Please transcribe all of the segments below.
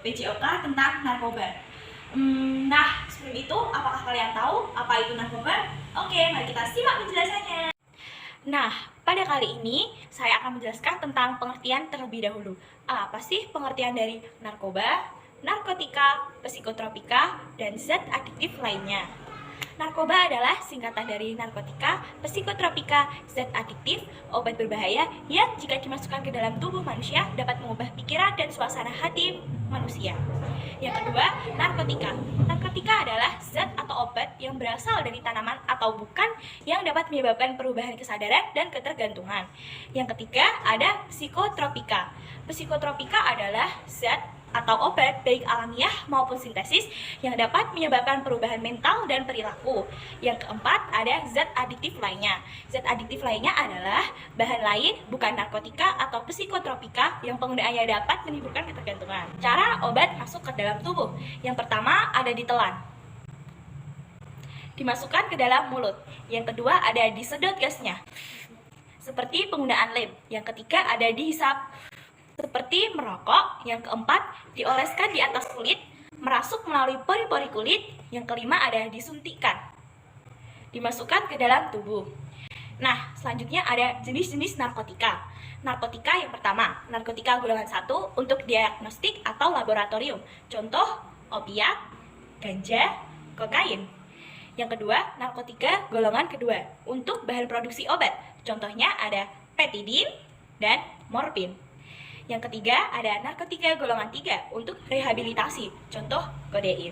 PJOK tentang narkoba. Nah, sebelum itu, apakah kalian tahu apa itu narkoba? Oke, mari kita simak penjelasannya. Nah, pada kali ini saya akan menjelaskan tentang pengertian terlebih dahulu. Apa sih pengertian dari narkoba, narkotika, psikotropika, dan zat adiktif lainnya? Narkoba adalah singkatan dari narkotika, psikotropika, zat adiktif, obat berbahaya yang jika dimasukkan ke dalam tubuh manusia dapat mengubah pikiran dan suasana hati manusia. Yang kedua, narkotika. Narkotika adalah zat atau obat yang berasal dari tanaman atau bukan yang dapat menyebabkan perubahan kesadaran dan ketergantungan. Yang ketiga, ada psikotropika. Psikotropika adalah zat atau obat baik alamiah maupun sintesis yang dapat menyebabkan perubahan mental dan perilaku. Yang keempat, ada zat adiktif lainnya. Zat adiktif lainnya adalah bahan lain bukan narkotika atau psikotropika yang penggunaannya dapat menimbulkan ketergantungan. Cara obat masuk ke dalam tubuh. Yang pertama ada ditelan, dimasukkan ke dalam mulut. Yang kedua ada disedot gasnya, seperti penggunaan lem. Yang ketiga ada dihisap, seperti merokok. Yang keempat, dioleskan di atas kulit, merasuk melalui pori-pori kulit. Yang kelima, ada disuntikkan, dimasukkan ke dalam tubuh. Nah, selanjutnya ada jenis-jenis narkotika. Narkotika yang pertama, narkotika golongan 1 untuk diagnostik atau laboratorium. Contoh, opiat, ganja, kokain. Yang kedua, narkotika golongan kedua untuk bahan produksi obat. Contohnya ada petidin dan morfin. Yang ketiga, ada narkotika golongan 3 untuk rehabilitasi, contoh kodein.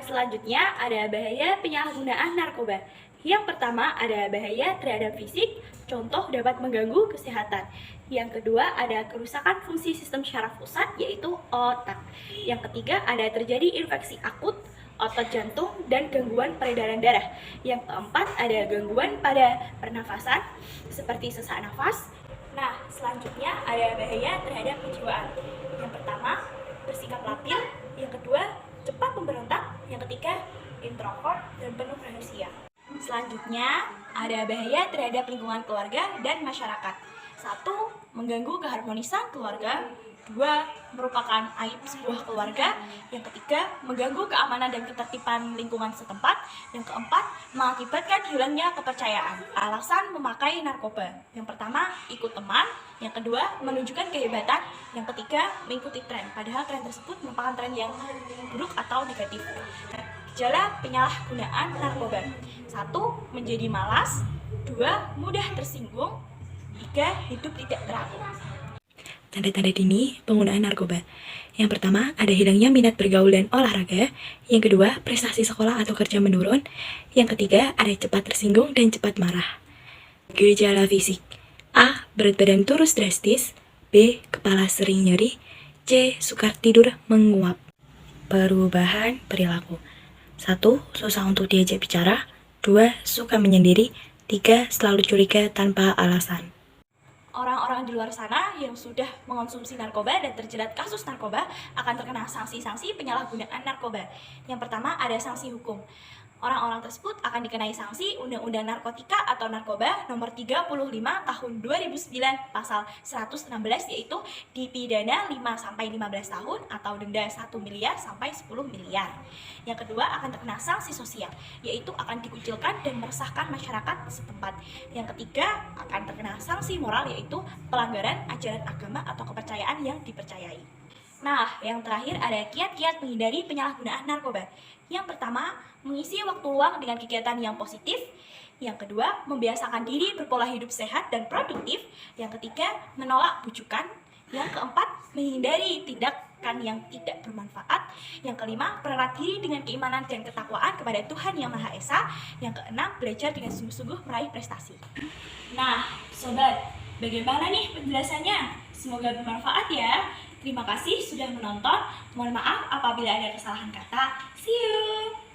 Selanjutnya, ada bahaya penyalahgunaan narkoba. Yang pertama, ada bahaya terhadap fisik, contoh dapat mengganggu kesehatan. Yang kedua, ada kerusakan fungsi sistem syaraf pusat, yaitu otak. Yang ketiga, ada terjadi infeksi akut, otot jantung, dan gangguan peredaran darah. Yang keempat, ada gangguan pada pernafasan, seperti sesak nafas. Nah, selanjutnya ada bahaya terhadap kejiwaan. Yang pertama, bersikap labil. Yang kedua, cepat memberontak. Yang ketiga, introvert dan penuh rahasia. Selanjutnya, ada bahaya terhadap lingkungan keluarga dan masyarakat. 1. Mengganggu keharmonisan keluarga. 2. Merupakan aib sebuah keluarga. Yang ketiga, mengganggu keamanan dan ketertiban lingkungan setempat. Yang keempat, mengakibatkan hilangnya kepercayaan. Alasan memakai narkoba. Yang pertama, ikut teman. Yang kedua, menunjukkan kehebatan. Yang ketiga, mengikuti tren. Padahal tren tersebut merupakan tren yang buruk atau negatif. Gejala penyalahgunaan narkoba. 1. Menjadi malas. 2. Mudah tersinggung. 3. Hidup tidak teratur. Tanda-tanda dini penggunaan narkoba. Yang pertama, ada hilangnya minat bergaul dan olahraga. Yang kedua, prestasi sekolah atau kerja menurun. Yang ketiga, ada cepat tersinggung dan cepat marah. Gejala fisik. A. Berat badan turun drastis. B. Kepala sering nyeri. C. Sukar tidur menguap. Perubahan perilaku. 1. Susah untuk diajak bicara. 2. Suka menyendiri. 3. Selalu curiga tanpa alasan. Orang-orang di luar sana yang sudah mengonsumsi narkoba dan terjerat kasus narkoba akan terkena sanksi-sanksi penyalahgunaan narkoba. Yang pertama, ada sanksi hukum. Orang-orang tersebut akan dikenai sanksi Undang-Undang Narkotika atau Narkoba Nomor 35 Tahun 2009 Pasal 116, yaitu dipidana 5-15 tahun atau denda 1 miliar sampai 10 miliar. Yang kedua, akan terkena sanksi sosial, yaitu akan dikucilkan dan meresahkan masyarakat setempat. Yang ketiga, akan terkena sanksi moral, yaitu pelanggaran ajaran agama atau kepercayaan yang dipercayai. Nah, yang terakhir ada kiat-kiat menghindari penyalahgunaan narkoba. Yang pertama, mengisi waktu luang dengan kegiatan yang positif. Yang kedua, membiasakan diri berpola hidup sehat dan produktif. Yang ketiga, menolak bujukan. Yang keempat, menghindari tindakan yang tidak bermanfaat. Yang kelima, pererat diri dengan keimanan dan ketakwaan kepada Tuhan Yang Maha Esa. Yang keenam, belajar dengan sungguh-sungguh meraih prestasi. Nah, sobat, bagaimana nih penjelasannya? Semoga bermanfaat ya. Terima kasih sudah menonton. Mohon maaf apabila ada kesalahan kata. See you!